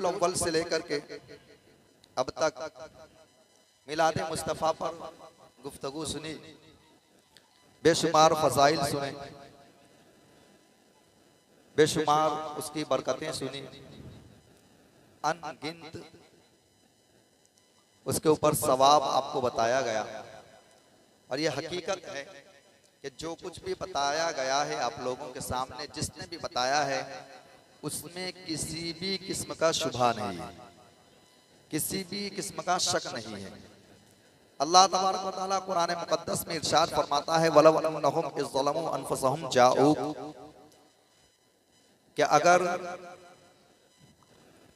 रबीउल अव्वल से लेकर के अब तक मिलाद मुस्तफ़ा पर गुफ्तगू सुनी, बेशुमार फजाइल सुने, बेशुमार उसकी बरकतें सुनी, अनगिनत उसके ऊपर सवाब आपको बताया गया। और यह हकीकत है कि जो कुछ भी बताया गया है आप लोगों के सामने, जिसने भी बताया है उसमें किसी भी किस्म का शुभा नहीं है, किसी भी किस्म का शक नहीं है। अल्लाह तबारक व तआला कुरान मुक़द्दस में इरशाद फरमाता है, वलौ अन्नहुम इज़ ज़लमू अनफुसहुम जाऊक, कि अगर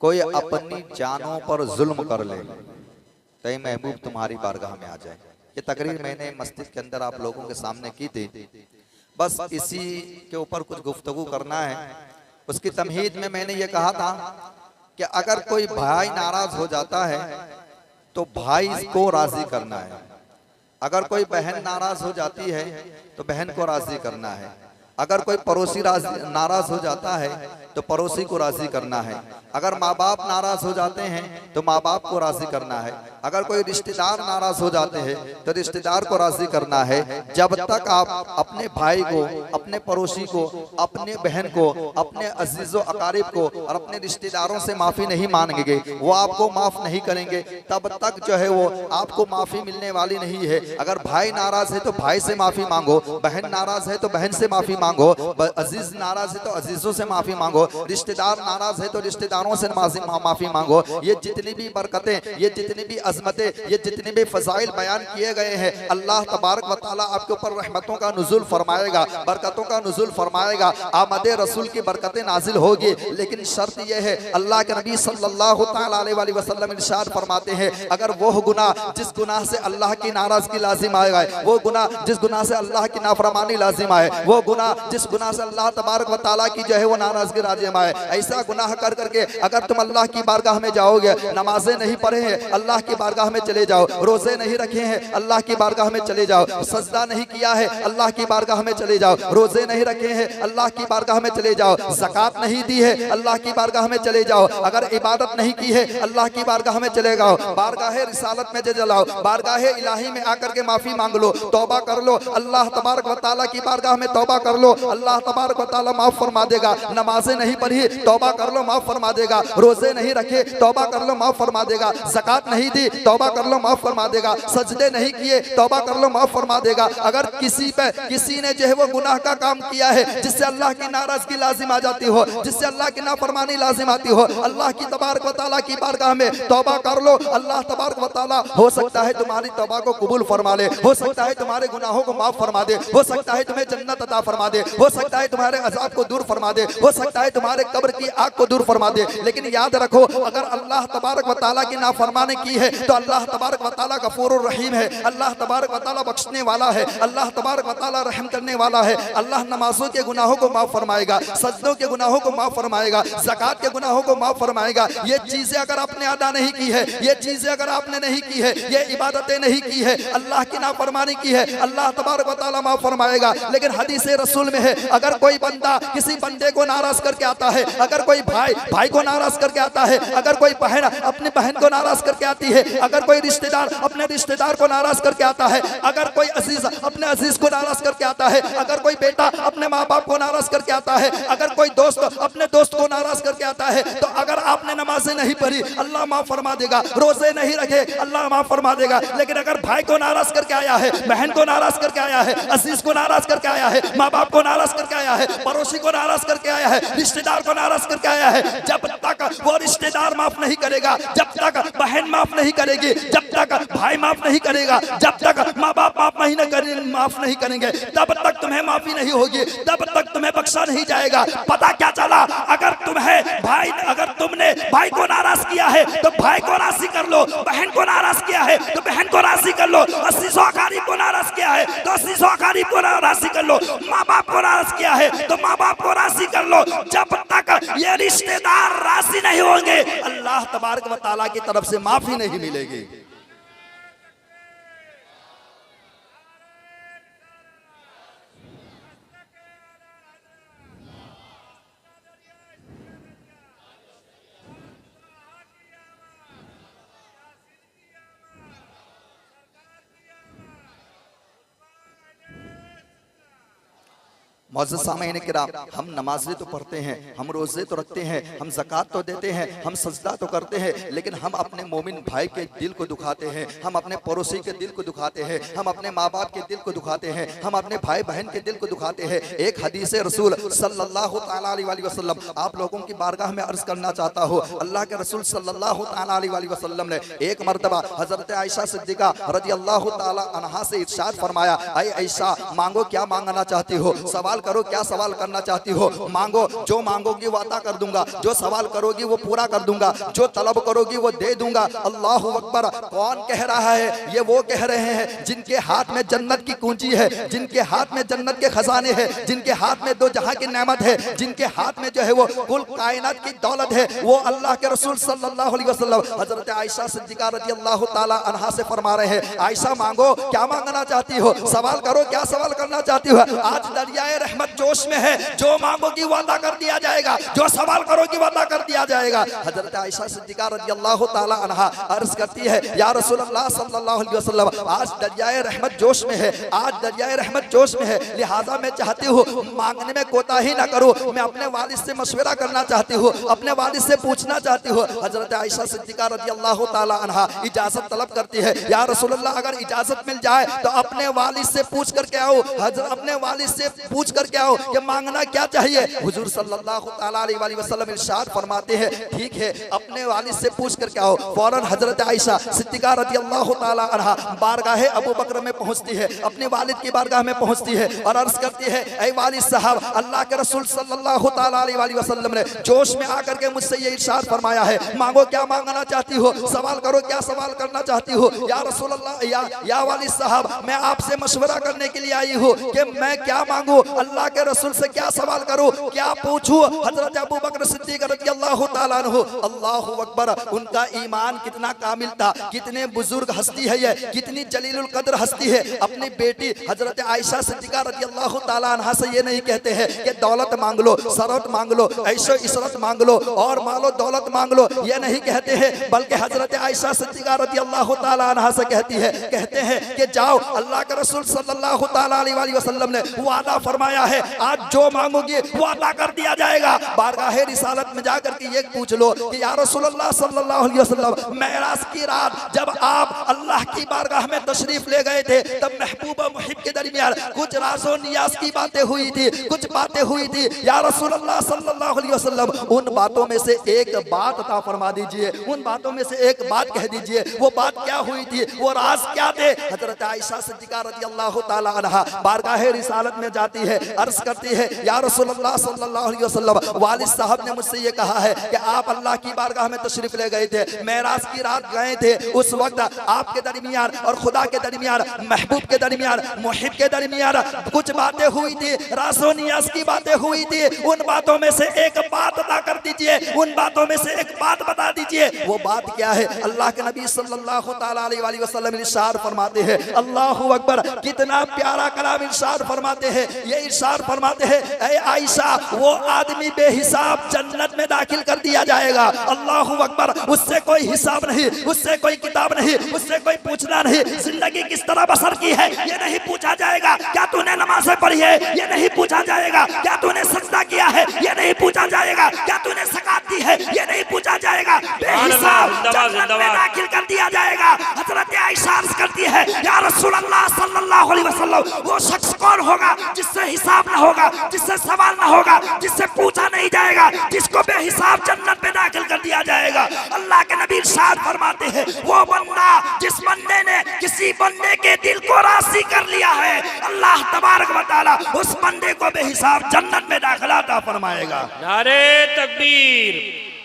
कोई अपनी जानों पर जुल्म कर ले तो ये महबूब तुम्हारी बारगाह में आ जाए। ये तकरीर मैंने मस्जिद के अंदर आप लोगों के सामने की थी, बस इसी के ऊपर कुछ गुफ्तगू करना है। उसकी तमहीद में मैंने ये कहा था कि अगर कोई भाई नाराज हो जाता है तो भाई को राजी करना है, अगर कोई बहन नाराज हो जाती है तो बहन को राजी करना है, अगर कोई पड़ोसी नाराज हो जाता है तो पड़ोसी को राजी करना है, अगर माँ बाप नाराज हो जाते हैं तो माँ बाप को राजी करना है, अगर कोई रिश्तेदार नाराज हो जाते हैं तो रिश्तेदार को राजी करना है। जब तक आप अपने भाई को, अपने पड़ोसी को, अपने बहन को, अपने अजीजो अकारिब को और अपने रिश्तेदारों से माफी नहीं मांगेंगे, वो आपको माफ नहीं करेंगे, तब तक जो है वो आपको माफी मिलने वाली नहीं है। अगर भाई नाराज है तो भाई से माफी मांगो, बहन नाराज है तो बहन से माफी मांगो, अजीज नाराज है तो अजीजों से माफी मांगो, रिश्तेदार नाराज है तो रिश्तेदारों से माफी मांगो। ये जितनी भी बरकतें, ये जितनी भी अजमतें, ये जितने भी फजाइल बयान किए गए हैं, अल्लाह तबारक व तआला आपके ऊपर रहमतों का नुज़ुल फरमाएगा, बरकतों का नुज़ुल फरमाएगा, आमदे रसूल की बरकतें नाजिल होगी। लेकिन शर्त यह है, अल्लाह के नबी सल्लल्लाहु तआला अलैहि वसल्लम इरशाद फरमाते हैं, अगर वो गुनाह जिस गुनाह से अल्लाह की नाराजगी लाजिम आएगा, वो गुनाह जिस गुनाह से अल्लाह की नाफरमानी लाजिम आए, वो गुनाह जिस गुनाह से अल्लाह तबारक व तआला की जो है वो नाराजगी लाजिम आए, ऐसा गुनाह कर करके अगर तुम अल्लाह की बारगाह में जाओगे, नमाजें नहीं पढ़े हैं अल्लाह की बारगाह में चले जाओ, रोजे नहीं रखे हैं अल्लाह की बारगाह में चले जाओ, सजदा नहीं किया है अल्लाह की बारगाह में चले जाओ, रोजे नहीं रखे हैं अल्लाह की बारगाह में चले जाओ, ज़कात नहीं दी है अल्लाह की बारगाह में चले जाओ, अगर इबादत नहीं की है अल्लाह की बारगाह में चले जाओ, बारगाह रिसालत में चलाओ, बारगाह इलाही में आकर के माफी मांग लो, तौबा कर लो, अल्लाह तबारक व तआला की बारगाह में तौबा कर लो, अल्लाह तबारक व तआला माफ फरमा देगा। नमाजें नहीं पढ़ी, तौबा कर लो, माफ फरमा देगा। रोजे नहीं रखे, तौबा कर लो, माफ फरमा देगा। ज़कात नहीं दी, तौबा कर लो, माफ फरमा देगा। सजदे नहीं किए, तौबा कर लो, माफ फरमा देगा। अगर किसी ने जो है वो गुनाह का काम किया है जिससे अल्लाह की नाराजगी लाजिम आ जाती हो, जिससे अल्लाह की नाफरमानी लाजिम आती हो, अल्लाह की तबारक व तआला की बारगाह में तौबा कर लो, अल्लाह तबारक व तआला हो सकता है तुम्हारी तौबा को कबूल फरमा ले, हो सकता है तुम्हारे गुनाहों को माफ फरमा दे, हो सकता है तुम्हें जन्नत अता फरमा दे, हो सकता है तुम्हारे अजाब को दूर फरमा दे, हो सकता है तुम्हारे कब्र की आग को दूर फरमा दे। लेकिन याद रखो, अगर अल्लाह तबारक व तआला की नाफरमानी की है तो अल्लाह तबारक व तआला गफूरुर रहीम है, अल्लाह तबारक व तआला बख्शने वाला है, अल्लाह तबारक व तआला रहम करने वाला है। अल्लाह नमाजों के गुनाहों को माफ फरमाएगा, सजदों के गुनाहों को माफ फरमाएगा, ज़कात के गुनाहों को माफ फरमाएगा। ये चीजें अगर आपने अदा नहीं की है, ये चीजें अगर आपने नहीं की है, ये इबादतें नहीं की है, अल्लाह की नाफरमानी की है, अल्लाह तबारक व तआला माफ फरमाएगा। लेकिन हदीस रसूल में है, अगर कोई बंदा किसी बंदे को नाराज करके आता है, अगर कोई भाई को नाराज करके आता है, अगर कोई बहन अपनी बहन को नाराज करके आती है, अगर कोई रिश्तेदार अपने रिश्तेदार को नाराज करके आता है, अगर कोई अजीज अपने अजीज को नाराज करके आता है, अगर कोई बेटा अपने माँ बाप को नाराज करके आता है, अगर कोई दोस्त अपने दोस्त को नाराज करके आता है, तो अगर आपने नमाजें नहीं पढ़ी अल्लाह माफ फरमा देगा, रोजे नहीं रखे अल्लाह माफ फरमा देगा। लेकिन अगर भाई को नाराज करके आया है, बहन को नाराज करके आया है, अजीज को नाराज करके आया है, माँ बाप को नाराज करके आया है, पड़ोसी को नाराज करके आया है, रिश्तेदार को नाराज करके आया है, जब तक वो रिश्तेदार माफ नहीं करेगा, जब तक बहन माफ नहीं करेगी, जब तक भाई माफ नहीं करेगा, जब तक माँ बाप माफ नहीं करेंगे, तब तक तुम्हें माफी नहीं होगी, तब तक तुम्हें बख्शा नहीं जाएगा। पता क्या चला, अगर तुमने भाई को नाराज किया है तो भाई को राजी कर लो, बहन को नाराज किया है तो बहन को राजी कर लो, अजीज़ो अकारीब को नाराज किया है तो अजीज़ो अकारीब को राजी कर लो, माँ बाप को नाराज किया है तो माँ बाप को राजी कर लो। जब तक ये रिश्तेदार राजी नहीं होंगे अल्लाह तबारक व तआला की तरफ से माफी नहीं मिलेगी। मौजूद सामईन किराम, हम नमाजें तो पढ़ते हैं, हम रोजे तो रखते हैं, हम ज़कात तो देते हैं, हम सजदा तो करते हैं, लेकिन हम अपने मोमिन भाई के दिल को दुखाते हैं, हम अपने पड़ोसी के दिल को दुखाते हैं, हम अपने माँ बाप के दिल को दुखाते हैं, हम अपने भाई बहन के दिल को दुखाते हैं। एक हदीस रसूल सल्लल्लाहु तआला अलैहि वसल्लम आप लोगों की बारगाह में अर्ज करना चाहता हो। अल्लाह के रसूल सल्लल्लाहु तआला अलैहि वसल्लम ने एक मर्तबा हजरत आयशा सिद्दीका रज़ियल्लाहु तआला अन्हा से इरशाद फरमाया, ऐ आयशा, मांगो क्या मांगना चाहती हो, सवाल करो क्या सवाल करना चाहती हो, मांगो, जो मांगोगी वो अता कर दूंगा, जो सवाल करोगी वो पूरा कर दूंगा, जो तलब करोगी वो दे दूंगा। अल्लाहु अकबर। कौन कह रहा है? ये वो कह रहे हैं जिनके हाथ में जन्नत की कुंजी है, जिनके हाथ में जन्नत के खजाने हैं, जिनके हाथ में दो जहां की नेमत है, जिनके हाथ में जो है वो कुल कायनात की दौलत है। वो अल्लाह के रसूल सल्लल्लाहु अलैहि वसल्लम हजरत आयशा सिद्दीका रज़ियल्लाहु ताला अन्हा से फरमा रहे हैं, आयशा मांगो क्या मांगना चाहती हो, सवाल करो क्या सवाल करना चाहती हो। आज दरियाए रहमत जोश में है, जो मांगोगी वो अता कर दिया जाएगा, जो सवाल करोगी वो अता कर दिया जाएगा। हजरत आयशा सिद्दीका रज़ियल्लाहु ताला अन्हा अर्ज करती है, या रसूल अल्लाह सल्लल्लाहु अलैहि वसल्लम, आज दरियाए रहमत जोश में है, आज दरियाए रहमत जोश में है, लिहाजा मैं चाहती हूँ मांगने में कोताही ना करूँ, मैं अपने वालिद से मशवरा करना चाहती हूँ, अपने वालिद से पूछना चाहती हूँ। हजरत आयशा सिद्दीका रज़ियल्लाहु ताला अन्हा इजाजत तलब करती है, या रसूल अल्लाह अगर इजाजत मिल जाए तो अपने वालिद से पूछ करके आओ, अपने वालिद से पूछ करके आओ कि मांगना क्या चाहिए। हुजूर सल्लल्लाहु ताला अलैहि वसल्लम इरशाद फरमाते हैं, ठीक है अपने वालिद से पूछ करके आओ। फौरन हजरत आयशा सिद्दीका रज़ियल्लाहु ताला अन्हा बारगाह अबू बकर में पहुंचती है, अपने वालिद की बारगाह में पहुंचती है और अर्ज करती है, ऐ वालिद साहब, अल्लाह के रसूल सल्लल्लाहु ताला अलैहि वसल्लम ने जोश में आकर के मुझसे ये इरशाद फरमाया है, मांगो क्या मांगना चाहती हो, सवाल करो क्या सवाल करना चाहती हो। या रसूल अल्लाह, या वालिद साहब, मैं आपसे मशवरा करने के लिए आई हूँ कि मैं क्या मांगू, अल्लाह के रसूल से क्या सवाल करूं, क्या पूछूं। हजरत अबू बकर सिद्दीक रज़ियल्लाहु ताला अन्हु, अल्लाहु अकबर, उनका ईमान कितना कामिल था, कितने बुजुर्ग हस्ती है ये, कितनी जलीलुल कद्र हस्ती है। अपनी बेटी हजरत आयशा सिद्दीका रज़ियल्लाहु ताला अन्हा से ये नहीं कहते हैं कि दौलत मांग लो, सरवत मांग लो, ऐशो इशरत मांग लो और मालो दौलत मांग लो, ये नहीं कहते हैं, बल्कि हजरत आयशा सिद्दीका रज़ियल्लाहु ताला अन्हा से कहते हैं कि जाओ, अल्लाह के रसूल सल्लल्लाहु ताला अलैहि वसल्लम ने वादा फरमाया है, आज जो मांगोगे वो अता कर दिया जाएगा। बारगाह रिसालत में जाकर के ये पूछ लो कि या रसूल अल्लाह सल्लल्लाहु अलैहि वसल्लम, मेराज की रात जब आप अल्लाह की बारगाह में तशरीफ ले गए थे, तब महबूब और मुहिब के दरमियान कुछ राज़ो नियाज की बातें हुई थी, कुछ बातें हुई थी। या रसूल अल्लाह सल्लल्लाहु अलैहि वसल्लम, उन बातों में से एक बात अता फरमा दीजिए, उन बातों में से एक बात कह दीजिए, वो बात क्या हुई थी, वो राज क्या थे। हजरत आयशा सिद्दीका रज़ियल्लाहु ताला अन्हा बारगाह रिसालत में जाती है, अर्ज करती है, या रसूल अल्लाह सल्लल्लाहु अलैहि वसल्लम, वालिद साहब ने मुझसे ये कहा है कि आप अल्लाह की बारगाह में तशरीफ ले गए थे, मेराज की रात गए थे, उस वक्त आपके दरमियान और खुदा के दरमियान, महबूब के दरमियान, मुहिब के दरमियान कुछ बातें हुई थी, राज़ो नियाज की बातें हुई थी। उन बातों में से एक बात अता कर दीजिए, उन बातों में से एक बात बता दीजिए, वो बात क्या है। अल्लाह के नबी सल्लल्लाहु ताला अलैहि वसल्लम इरशाद फरमाते हैं, अल्लाहु अकबर, कितना प्यारा कलाम इरशाद फरमाते हैं। ये इरशाद फरमाते हैं, ऐ आयशा, वो आदमी बेहिसाब जन्नत में दाखिल कर दिया जाएगा। अल्लाहु अकबर, उससे कोई हिसाब नहीं, उससे कोई किताब नहीं, उससे कोई पूछना नहीं, जिंदगी किस तरह बसर की है ये नहीं पूछा जाएगा, क्या तूने नमाज़ें पढ़ी है ये नहीं पूछा जाएगा, क्या तूने सजदा किया है ये नहीं पूछा जाएगा, क्या तूने ज़कात दी है ये नहीं पूछा जाएगा, बेहिसाब जन्नत में दाखिल कर दिया जाएगा। हजरत आयशा अर्ज़ करती है, या रसूल अल्लाह सल्लल्लाहु अलैहि वसल्लम, वो शख्स कौन होगा जिससे हिसाब ना होगा, जिससे सवाल ना होगा, जिससे पूछा नहीं जाएगा, जिसको बेहिसाब जन्नत में दाखिल कर दिया जाएगा। अल्लाह के नबी इरशाद फरमाते हैं, वो बंदा जिस बंदे ने किसी बंदे के दिल को राज़ी कर लिया है, अल्लाह तबारक व तआला उस बंदे को बेहिसाब जन्नत में दाखिला अता फरमाएगा। नारे तकबीर,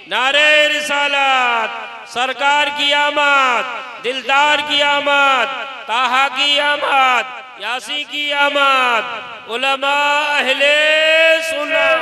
नारे रिसालत, सरकार की आमद, दिलदार की आमद, ताहा की आमद, यासी की आमद, उलमा अहले सुन्नत।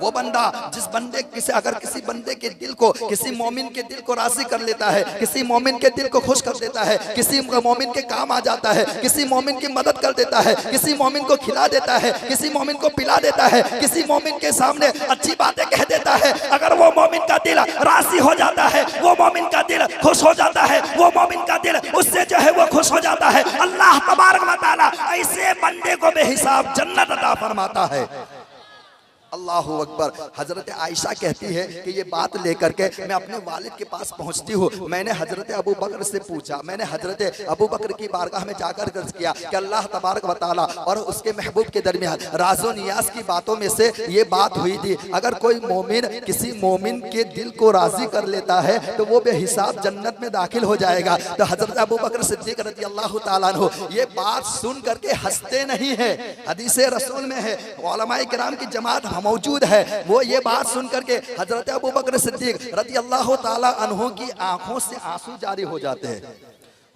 वो बंदा जिस बंदे अगर किसी बंदे के दिल को, किसी मोमिन के दिल को राजी कर लेता है, किसी मोमिन के दिल को खुश कर देता है, किसी मोमिन के काम आ जाता है, किसी मोमिन की मदद कर देता है, किसी मोमिन को खिला देता है, किसी मोमिन को पिला देता है, किसी मोमिन के सामने अच्छी बातें कह देता है, अगर वो मोमिन का दिल राजी हो जाता है, वो मोमिन का दिल खुश हो जाता है, वो मोमिन का दिल उससे जो है वो खुश हो जाता है, अल्लाह तबारक व तआला ऐसे बंदे को बेहिसाब जन्नत अता फरमाता है। अल्लाहु अकबर। हजरत आयशा कहती है कि ये बात लेकर के मैं अपने वालिद के पास पहुंचती हूँ। मैंने हजरत अबू बकर से पूछा, मैंने हजरत अबू बकर की बारगाह में जाकर अर्ज किया कि अल्लाह तबारक व तआला और उसके महबूब के दरमियान राज़ो नियाज की बातों में से ये बात हुई थी, अगर कोई मोमिन किसी मोमिन के दिल को राजी कर लेता है तो वो बेहिसाब जन्नत में दाखिल हो जाएगा। तो हजरत अबू बकर सिद्दीक रज़ी अल्लाह ताला अन्हु ये बात सुन करके हंसते नहीं है, हदीस रसूल में है, उलमाए किराम की जमात मौजूद है, वो ये बात सुन करके हजरत अबू बकर सिद्दीक रज़ी अल्लाह ताला अन्हु की आंखों से आंसू जारी हो जाते हैं,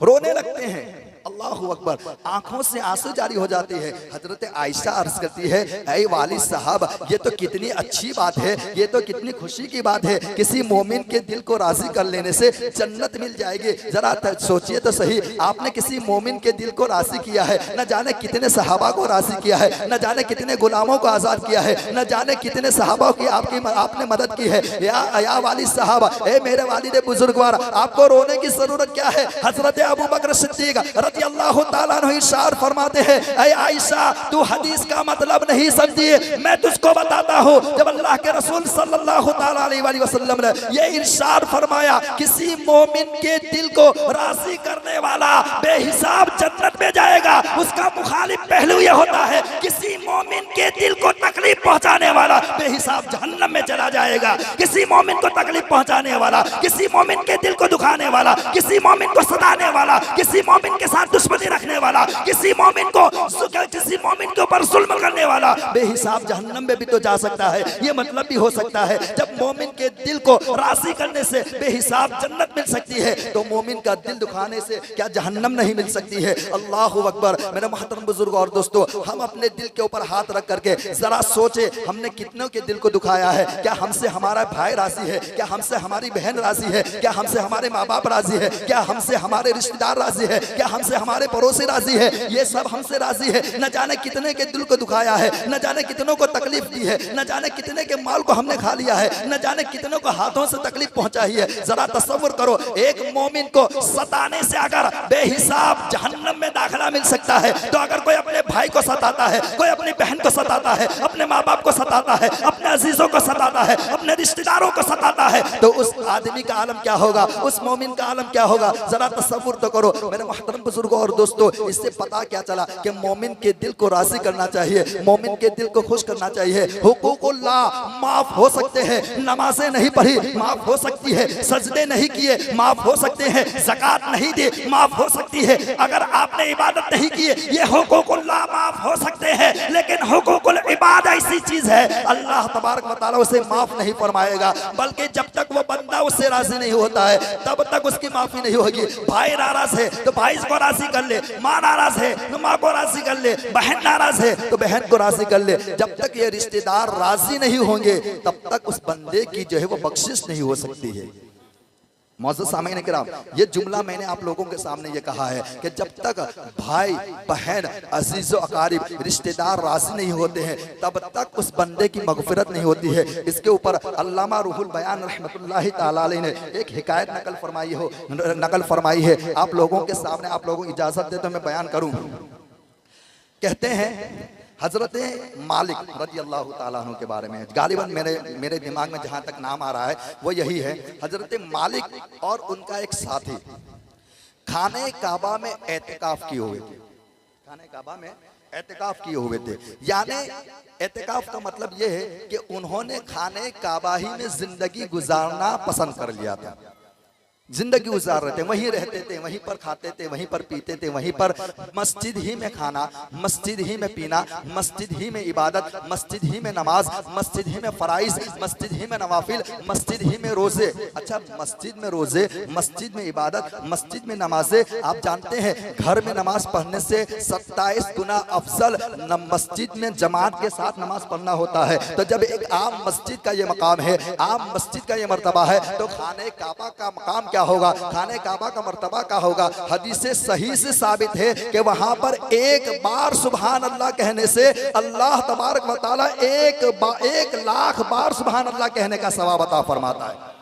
रोने लगते हैं। अल्लाहु अकबर। आंखों से आंसू जारी हो जाती है। हजरत आयशा अर्ज करती है, ऐ वालिद साहब ये तो कितनी अच्छी बात है, ये तो कितनी खुशी की बात है, किसी मोमिन के दिल को राजी कर लेने से जन्नत मिल जाएगी। जरा सोचिए तो सही, आपने किसी मोमिन के दिल को राजी किया है, न जाने कितने सहाबा को राजी किया है, न जाने कितने गुलामों को आजाद किया है, न जाने कितने सहाबा की आपने मदद की है। या वालिद साहब, ए मेरे वालिद बुजुर्गवार, आपको रोने की जरूरत क्या है। हजरत अबू बकर सिद्दीक रज़ी अल्लाह ताला अन्हु इरशाद फरमाते हैं, ऐ आयशा तू हदीस का मतलब नहीं समझी, मैं तुझको बताता हूँ। जब अल्लाह के रसूल सल्लल्लाहु ताला अलैहि वसल्लम ने ये इरशाद फरमाया, किसी मोमिन के दिल को राजी करने वाला बेहिसाब जन्नत में जाएगा, उसका मुखालिफ पहलू ये होता है, किसी मोमिन के दिल को तकलीफ पहुंचाने वाला बेहिसाब जहन्नम में चला जाएगा। किसी मोमिन को तकलीफ पहुंचाने वाला, किसी मोमिन के दिल को दुखाने वाला, किसी मोमिन को सताने वाला, किसी मोमिन के साथ दुश्मनी रखने वाला, किसी मोमिन के ऊपर जुल्म करने वाला बेहिसाब जहन्नम में भी तो जा सकता है। ये मतलब भी हो सकता है जब मोमिन के दिल को राजी करने से बेहिसाब जन्नत मिल सकती है, तो मोमिन का दिल दुखाने से क्या जहन्नम नहीं मिल सकती है। अल्लाहु अकबर। मेरे मोहतरम बुजुर्ग और दोस्तों, हम अपने दिल के ऊपर हाथ रख करके जरा सोचे, हमने कितनों के दिल को दुखाया है। क्या हमसे हमारा भाई राजी है? क्या हमसे हमारी बहन राजी है? क्या हमसे हमारे माँ बाप राजी है? क्या हमसे हमारे रिश्तेदार राजी है? क्या हमसे हमारे पड़ोसी राजी है? ये सब हमसे राजी है। न जाने कितने के दिल को दुखाया है, न जाने कितनों को तकलीफ दी है, न जाने कितने के माल को हमने खा लिया है, न जाने कितनों को हाथों से तकलीफ पहुंचाई है। जरा तसव्वुर करो, एक मोमिन को सताने से अगर बेहिसाब जहन्नम में दाखिला मिल सकता है, तो अगर कोई अपने भाई को सताता है, कोई अपनी बहन को सताता है, अपने माँ बाप को सताता है, अपने अजीजों को सताता है, अपने रिश्तेदारों को सताता है, तो उस आदमी का आलम क्या होगा, उस मोमिन का आलम क्या होगा। जरा तसव्वुर तो करो मेरे मोहतरम बुजुर्गों और दोस्तों। इससे पता क्या चला कि मोमिन के दिल को राजी करना चाहिए, मोमिन के दिल को खुश करना चाहिए। हुकूकुल्लाह माफ हो सकते हैं, नमाजें नहीं पढ़ी माफ हो सकती है, सजदे नहीं किए माफ हो सकते हैं, ज़कात नहीं दी माफ हो सकती है, अगर आपने इबादत नहीं की ये हुकूकुल्लाह माफ हो सकते हैं, लेकिन हुकूकुल इबाद ऐसी चीज है अल्लाह तबारक व तआला उसे माफ नहीं फरमाएगा, बल्कि जब तक वो बंदा उससे राजी नहीं होता है तब तक उसकी माफी नहीं होगी। भाई नाराज है तो भाई को राजी कर ले, माँ नाराज है तो माँ को राजी कर ले, बहन नाराज है तो बहन को राजी कर ले। जब तक ये रिश्तेदार राजी नहीं होंगे तब तक उस बंदे की जो है वो बख्शिश नहीं हो सकती है। मौजूद सामईन किराम, ये जुमला मैंने आप लोगों के सामने ये कहा है कि जब तक भाई बहन अजीज़ो अकारिब रिश्तेदार राजी नहीं होते हैं तब तक उस बंदे की मगफिरत नहीं होती है। इसके ऊपर अल्लामा रूहुल बयान रहमतुल्लाहि ताला अलैहि ने एक हिकायत नकल फरमाई है। आप लोगों के सामने, आप लोगों को इजाज़त दे तो मैं बयान करूँ। कहते हैं हजरत मालिक रज़ी अल्लाह ताला अन्हु के बारे में, गालिबन मेरे दिमाग में जहाँ तक नाम आ रहा है वो यही है। हजरत मालिक और उनका एक साथी खाने काबा में एतिकाफ किए हुए थे, खाने काबा में एतिकाफ किए हुए थे। यानी एतिकाफ का मतलब ये है कि उन्होंने खाने काबा ही में जिंदगी गुजारना पसंद कर लिया था। जिंदगी गुजार रहे थे, वहीं रहते थे, वहीं पर खाते थे, वहीं पर पीते थे, वहीं पर मस्जिद ही में खाना, मस्जिद ही में पीना, मस्जिद ही में इबादत, मस्जिद ही में नमाज, मस्जिद ही में फराइज, मस्जिद ही में नवाफिल, मस्जिद ही में रोजे। अच्छा, मस्जिद में रोजे, मस्जिद में इबादत, मस्जिद में नमाजें। आप जानते हैं घर में नमाज पढ़ने से 27 गुना अफजल मस्जिद में जमात के साथ नमाज पढ़ना होता है। तो जब एक आम मस्जिद का ये मकाम है, आम मस्जिद का ये मर्तबा है, तो खाने काबा का मकाम क्या होगा, खाने काबा का मर्तबा क्या होगा। हदीस सही से साबित है कि वहां पर एक बार सुभान अल्लाह कहने से अल्लाह तबारक व तआला 1 लाख बार सुभान अल्लाह कहने का सवाब अता फरमाता है।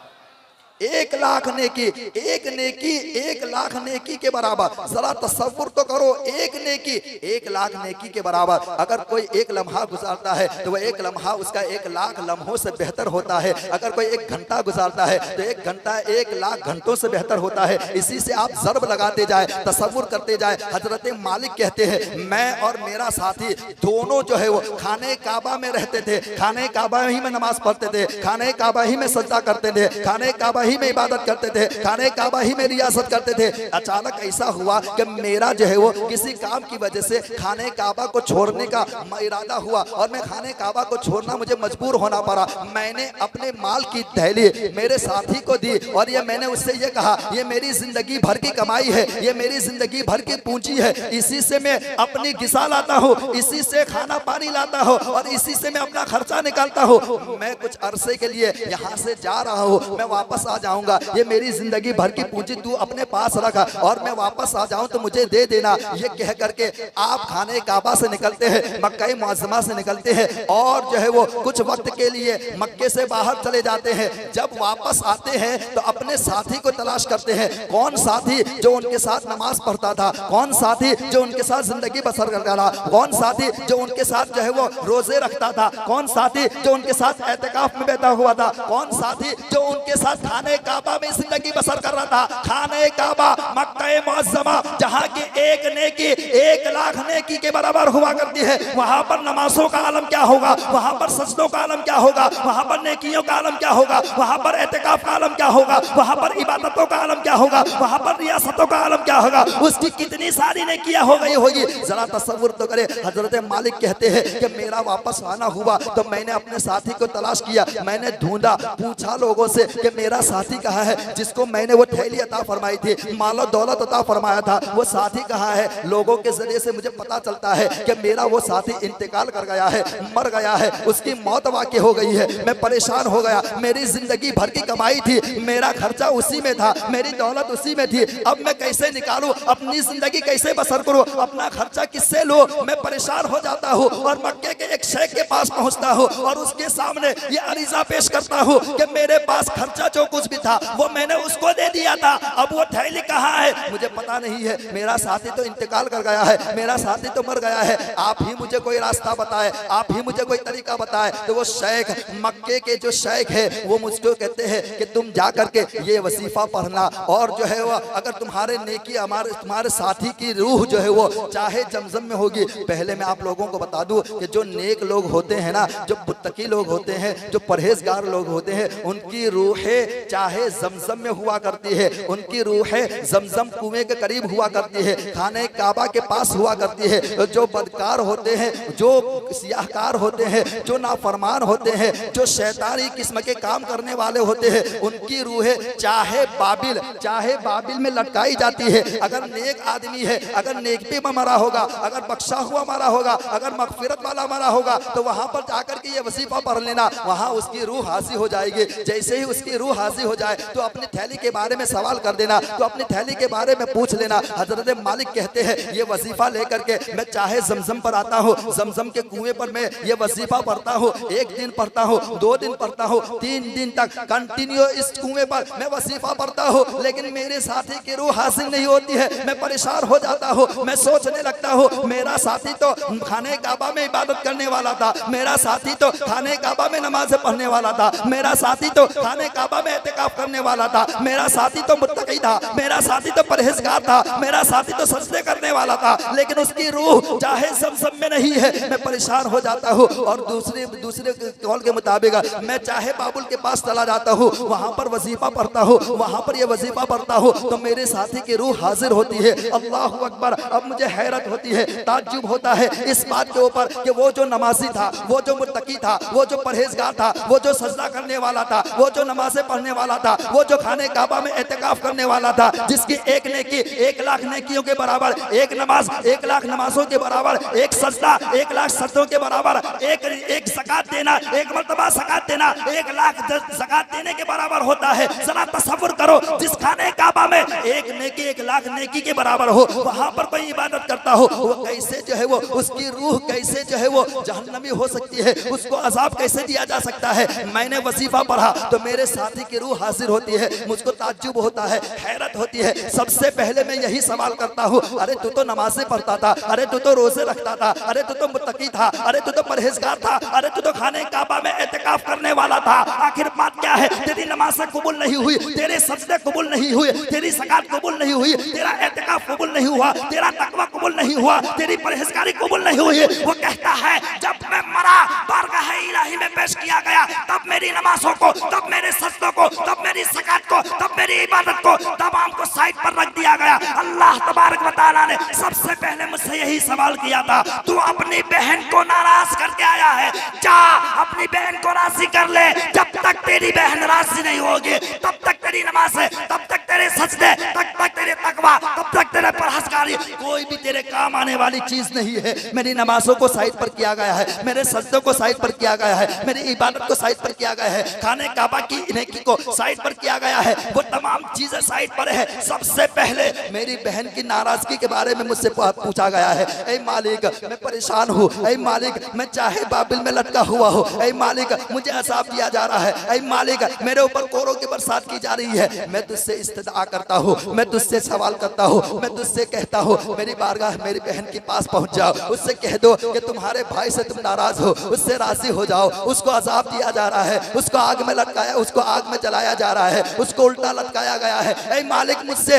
1 लाख नेकी, एक नेकी 1 लाख नेकी के बराबर। जरा तसव्वुर तो करो, एक नेकी 1 लाख नेकी के बराबर। अगर कोई 1 लम्हा गुजारता है तो वह 1 लम्हा उसका 1 लाख लम्हों से बेहतर होता है। अगर कोई 1 घंटा गुजारता है तो 1 घंटा 1 लाख घंटों से बेहतर होता है। इसी से आप ज़र्ब लगाते जाए, तसव्वुर करते जाए। हजरत मालिक कहते हैं मैं और मेरा साथी दोनों जो है वो खाने काबा में रहते थे, खाने काबा ही में नमाज पढ़ते थे, खाने काबा ही में सजदा करते थे, खाने काबा ही में इबादत करते थे, खाने काबा ही में रियासत करते थे। अचानक ऐसा हुआ कि मेरा जो है वो किसी काम की वजह से खाने काबा को छोड़ने का इरादा हुआ और मैं खाने काबा को छोड़ना मुझे मजबूर होना पड़ा। मैंने अपने माल की थैली मेरे साथी को दी और ये मैंने उससे ये कहा ये मेरी जिंदगी भर की कमाई है, ये मेरी जिंदगी भर की पूंजी है, इसी से मैं अपनी गिसा लाता हूँ, इसी से खाना पानी लाता हूँ और इसी से मैं अपना खर्चा निकालता हूँ। मैं कुछ अरसे के लिए यहाँ से जा रहा हूँ, मैं वापस आ जाऊंगा, ये मेरी जिंदगी भर की पूंजी तू अपने पास रखा और मैं वापस आ जाऊं तो मुझे दे देना। ये कह करके आप खाने काबा से निकलते हैं, मक्का मुअज़्ज़मा से निकलते हैं और जो है वो कुछ वक्त के लिए मक्के से बाहर चले जाते हैं। जब वापस आते हैं तो अपने साथी को तलाश करते हैं, कौन साथी जो उनके साथ नमाज पढ़ता था, कौन साथी जो उनके साथ जिंदगी बसर करता था, कौन साथी जो उनके साथ जो है वो रोजे रखता था, कौन साथी जो उनके साथ एतकाफ में बैठा हुआ था, कौन साथी जो उनके साथ खाने काबा में जिंदगी बसर कर रहा था। खाने काबा मक्का मुअज़्ज़मा जहां की एक नेकी 1 लाख नेकी के बराबर हुआ करती है, वहां पर नमाजों का आलम क्या होगा, वहां पर सजदों का आलम क्या होगा, वहां पर नेकियों का आलम क्या होगा, वहां पर एतकाफ का आलम क्या होगा, वहां पर इबादतों का आलम क्या होगा, वहां पर रियासतों का आलम क्या होगा, उसकी कितनी सारी नेकियां हो गई होगी। जरा तसव्वुर तो करे। हजरत मालिक कहते हैं कि मेरा वापस आना हुआ तो मैंने अपने साथी को तलाश किया, मैंने ढूंढा, पूछा लोगों से कि मेरा साथी कहाँ है जिसको मैंने वो थैली अता फरमाई थी, मालो दौलत अता फरमाया था, वो साथी कहाँ है। लोगों के जरिए से मुझे पता चलता है कि मेरा वो साथी इंतकाल कर गया है, मर गया है, उसकी मौत वाक़ई हो गई है। मैं परेशान हो गया, मेरी जिंदगी भर की कमाई थी, मेरा खर्चा उसी में था, मेरी दौलत उसी में थी, अब मैं कैसे निकालूं, अपनी जिंदगी कैसे बसर करूं, अपना खर्चा किससे लूं। मैं परेशान हो जाता हूं और मक्के के एक शेख के पास पहुंचता हूं और उसके सामने ये अरीजा पेश करता हूं कि मेरे पास खर्चा जो कुछ भी था वो मैंने उसको दे दिया था, अब वो थैली कहाँ है मुझे पता नहीं है, मेरा साथी तो इंतकाल कर गया है, मेरा साथी तो मर गया है, आप ही मुझे कोई रास्ता बताए, आप ही मुझे कोई तरीका बताए। तो वो शेख, मक्के के जो शेख है वो मुझको कहते हैं कि तुम जा करके ये वजीफा पढ़ना और जो है वो अगर तुम्हारे नेकी तुम्हारे साथी की रूह जो है वो चाहे जमजम में होगी। पहले मैं आप लोगों को बता दूं कि जो नेक लोग होते हैं ना, जो मुत्तकी लोग होते हैं, जो परहेजगार लोग होते हैं, उनकी रूहें चाहे जमजम में हुआ करती है, उनकी रूहें जमजम कुएं के करीब हुआ करती है, खाने काबा के पास हुआ करती है। जो बदकार होते हैं, जो सियाहकार होते हैं, जो नाफरमान होते हैं, जो शैतानी किस्म के काम करने वाले होते हैं, उनकी रूहें चाहे बाबिल में लटकाई जाती है। अगर नेक आदमी है, अगर नेकी में मरा होगा, अगर बख्शा हुआ मरा होगा, अगर मगफिरत वाला मरा होगा तो वहां पर जाकर के ये वजीफा पढ़ लेना, वहां उसकी रूह हासिल हो जाएगी। जैसे ही उसकी रूह हासिल हो जाए तो अपनी थैली के बारे में सवाल कर देना, तो अपनी थैली के बारे में पूछ लेना। हजरत मालिक कहते हैं ये वजीफा लेकर के मैं चाहे जमजम पर आता हूँ, जमजम के कुएं पर मैं ये वजीफा पढ़ता हूँ, 1 दिन पढ़ता हूँ, 2 दिन पढ़ता हूँ, 3 दिन तक कंटिन्यू इस कुएं पर मैं वजीफा पढ़ता हूँ, लेकिन मेरे साथी की रूह हासिल नहीं होती है। मैं परेशान हो जाता हूँ, मैं सोचने लगता हूँ मेरा साथी तो खाने काबा में इबादत करने वाला था, मेरा साथी तो खाने काबा में नमाज पढ़ने वाला था, मेरा साथी तो खाने काबा में एतिकाफ करने वाला था, मेरा साथी तो मुत्तकी था, मेरा साथी तो परहेजगार था, मेरा साथी तो सजदे करने वाला था, लेकिन उसकी रूह चाहे ज़मज़म में नहीं है, मैं परेशान हो जाता हूँ। और दूसरे कौल के मुताबिक मैं चाहे बाबुल के पास चला जाता हूँ, वहाँ पर वजीफा पढ़ता हूँ, वहाँ पर ये वजीफा पढ़ता हूँ, तो मेरे साथी की रूह हाजिर होती है। अल्लाह अकबर। अब मुझे हैरत होती है, ताज्जुब होता है इस बात के ऊपर कि वो जो नमाजी था, वो जो मुत्तकी था, वो जो परहेजगार था, वो जो सजदा करने वाला था, वो जो नमाजें पढ़ने वाला था, वो जो खाने काबा में एतिकाफ करने वाला था, जिसकी एक नेकी 1,00,000 नेकियों के बराबर, एक नमाज 1,00,000 नमाजों के बराबर, एक सजदा 1,00,000 सजदों के बराबर, एक ज़कात देना, एक मर्तबा ज़कात देना 1,00,000 ज़कात देने के बराबर होता है। जरा तसव्वुर करो, जिस खाने काबा में एक नेकी 1,00,000 नेकी के बराबर हो, वहां पर कोई इबादत करता हो, वो कैसे जो है वो उसकी रूह कैसे जो है वो जहन्नमी हो सकती है, उसको अजाब कैसे दिया जा सकता है। मैंने वजीफा पढ़ा तो मेरे साथी की रूह हाजिर होती है, मुझको ताज्जुब होता है, हैरत होती है। सबसे पहले मैं यही सवाल करता हूँ, अरे तू तो नमाज़ें पढ़ता था, अरे तू तो रोजे रखता था, अरे तू तो मुत्तकी था, अरे तू तो परहेजगार था, अरे तू तो खाने काबा में एतिकाफ करने वाला था, आखिर बात क्या है? तेरी नमाज़ें कबूल नहीं हुई, तेरे सजदे कबूल नहीं हुए, तेरी ज़कात कबूल नहीं हुई, तेरा एतिकाफ कबूल नहीं हुआ, तेरा तकवा कबूल नहीं हुआ, तेरी परहेजगारी कबूल नहीं हुई। वो कहता है जब मैं मरा, बारगाह इलाही में पेश किया गया, तब मेरी नमाजों को, तब मेरे सजदों को, तब मेरी ज़कात को, तब मेरी इबादत को, तमाम को साइड पर रख दिया गया। अल्लाह तबारक व तआला ने सबसे पहले मुझसे यही सवाल किया था, तू अपनी बहन को नाराज करके आया है, जा अपनी बहन को राजी कर ले। जब तक तेरी बहन राजी नहीं होगी, तब तक तेरी नमाज है, तब तक तेरे सजदे, तब तक तेरे तकवा, तब तक तेरे परहेजगारी कोई भी तेरे काम आने वाली चीज नहीं है। मेरी नमाजों को साइड पर किया गया है, मेरे सजदों को साइड पर किया गया है, मेरी इबादत को साइड पर किया गया है, खाने काबा की नेकी को साइड पर किया गया है, वो तमाम चीजें साइड पर है। सबसे पहले मेरी बहन की नाराजगी के बारे में मुझसे पूछा गया है, ऐ मालिक मैं परेशान हूँ, ऐ मालिक मैं चाहे बाबिल में लटका हुआ हूँ, ऐ मालिक मुझे अज़ाब दिया जा रहा है, ऐ मालिक मेरे ऊपर कोरों की बरसात की जा रही है। मैं तुझसे इस्तिदा करता हूँ, मैं तुझसे सवाल करता हूँ, मैं तुझसे कहता हूँ मेरी बारगाह मेरी बहन के पास पहुँच जाओ, उससे कह दो कि तुम्हारे भाई से तुम नाराज हो, उससे राजी हो जाओ। उसको अज़ाब दिया जा रहा है, उसको आग में लटकाया, उसको आग में जलाया जा रहा है, उसको उल्टा लटकाया गया है। ऐ मालिक मुझसे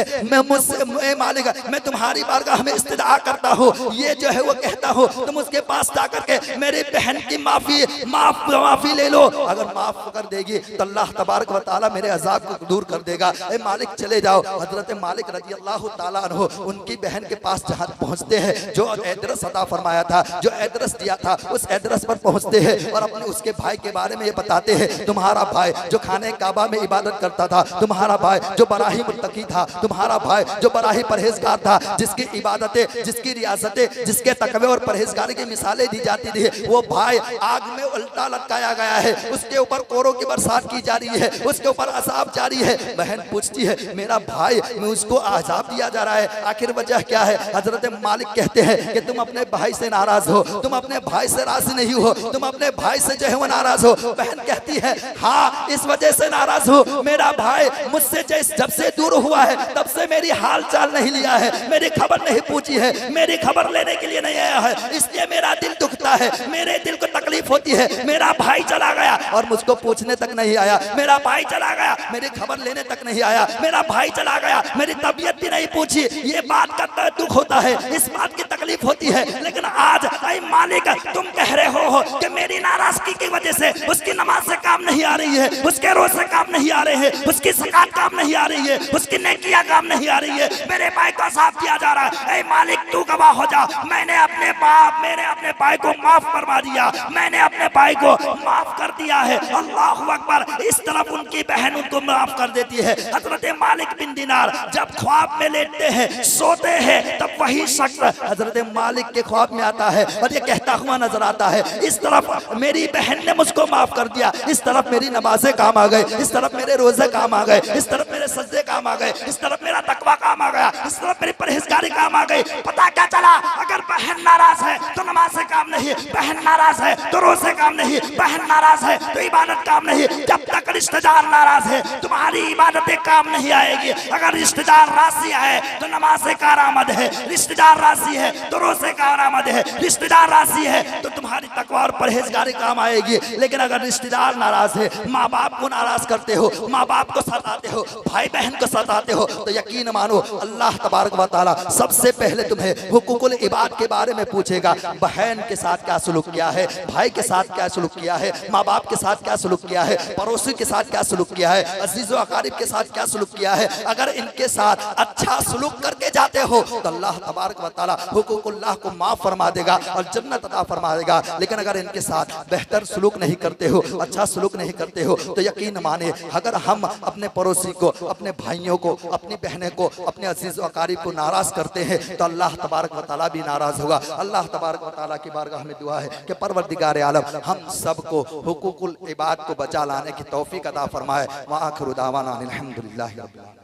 ऐ मालिक मैं तुम्हारी बारगाह में इस्तिदा करता हूँ, ये जो है वो कहता हूँ तुम उसके पास जाकर के मेरी बहन की माफी ले लो। अगर माफ कर देगी तो अल्लाह तबारक व तआला मेरे अजाब को दूर कर देगा। ऐ मालिक चले जाओ। हजरत मालिक रजी अल्लाह तआला अन्हु उनकी बहन के पास जहाँ पहुँचते हैं, जो एड्रेस अता फरमाया था, जो एड्रेस दिया था, उस एड्रेस पर पहुँचते हैं और अपने उसके भाई के बारे में ये बताते हैं, तुम्हारा भाई जो खाने काबा में इबादत करता था, तुम्हारा भाई जो बराही मुत्तकी था, तुम्हारा भाई जो बराही परहेजगार था, जिसकी इबादतें, जिसकी रियासतें, जिसके तकवे और परहेजगारी की मिसालें दी जाती थी, वो भाई आग में उल्टा लटकाया गया है, उसके ऊपर कोरों की बरसात की जा रही है, उसके ऊपर अजाब जारी है। बहन पूछती है मेरा भाई में उसको अजाब दिया जा रहा है, आखिर वजह क्या है? हजरत मालिक कहते हैं कि तुम अपने भाई से नाराज हो, तुम अपने भाई से राजी नहीं हो, तुम अपने भाई से जो है वो नाराज हो। बहन कहती है हाँ इस वजह से नाराज हो, मेरा भाई मुझसे जब से दूर हुआ है तब से मेरी हाल चाल नहीं लिया है, मेरी खबर नहीं पूछी है, मेरी खबर लेने के लिए नहीं आया है, इसलिए मेरा दिल दुखता है, मेरे दिल को तकलीफ होती है। मेरा भाई चला गया और मुझको पूछने तक नहीं आया, मेरा भाई चला गया मेरी खबर लेने तक नहीं आया, मेरा भाई चला गया मेरी तबीयत भी नहीं पूछी। ये बात का दुख होता है, इस बात की तकलीफ होती है। लेकिन आज ऐ मालिक तुम कह रहे हो कि मेरी नाराजगी की वजह से उसकी नमाज से काम नहीं आ रही है, उसके रोज़े काम नहीं आ रहे हैं, उसकी ज़कात काम नहीं आ रही है, उसकी नेकियां काम नहीं आ रही है, मेरे भाई को अज़ाब दिया जा रहा है। ऐ मालिक तू गवाह हो जा, मैंने अपने भाई को माफ करवा दिया, मैंने अपने भाई को माफ कर दिया है। अल्लाहु अकबर। इस तरफ उनकी बहन उनको माफ कर देती है। हजरत मालिक बिन दिनार जब ख्वाब में लेटते हैं, सोते हैं, तब वही शख्स हजरत मालिक के ख्वाब में आता है और ये कहता हुआ नजर आता है, इस तरफ मेरी बहन ने मुझको माफ कर दिया, इस तरफ मेरी नमाजें काम आ गए, इस तरफ मेरे रोजे काम आ गए, इस तरफ मेरे सजदे काम आ गए, इस तरफ मेरा तकवा काम आ गया, इस तरफ मेरी परहेजगारी काम आ गई। पता क्या चला? अगर बहन नाराज है तो नमाज से काम नहीं, बहन नाराज है तो रोजे काम नहीं, बहन नाराज है तो इबादत काम नहीं। जब तक रिश्तेदार नाराज है तुम्हारी इबादतें काम नहीं आएगी। अगर रिश्तेदार राजी है तो नमाज से कारआमद है, रिश्तेदार राजी है तो रोजे कारआमद है, रिश्तेदार रिश्तेदार राजी है तो तुम्हारी तकवा और परहेजगारी काम आएगी। लेकिन अगर रिश्तेदार नाराज है, माँ बाप को नाराज करते हो, माँ बाप को सताते हो, भाई बहन को सताते हो, तो यकीन मानो अल्लाह तबारक व तआला सबसे पहले तुम्हें हुकूकुल इबाद के बारे में पूछेगा। बहन के साथ क्या सलूक किया है, भाई के साथ क्या सलूक किया है, माँ बाप के साथ क्या सलूक किया है, पड़ोसी के साथ क्या सलूक किया है, अजीज़ो अकारिब के साथ क्या सलूक किया है। अगर इनके साथ अच्छा सलूक करके जाते हो तो अल्लाह तबारक व तआला हुकूकुल्लाह को माफ फरमा देगा और जन्नत अता फरमा देगा। लेकिन अगर इनके साथ बेहतर सलूक नहीं करते हो, अच्छा सलूक नहीं करते हो, तो यकीन माने अगर हम अपने पड़ोसी को, अपने भाइयों को, अपनी बहनें को, अपने अजीज़ व अकारिब को नाराज करते हैं तो अल्लाह तबारक व तआला भी नाराज होगा। अल्लाह तबारक व तआला की बारगाह में दुआ है कि परवरदिगार आलम हम सबको हुकूकुल इबाद को बचा लाने की तौफीक अता फरमाए। व आखिरु दावाना अनिल हम्दुलिल्लाहि रब्बिल आलमीन।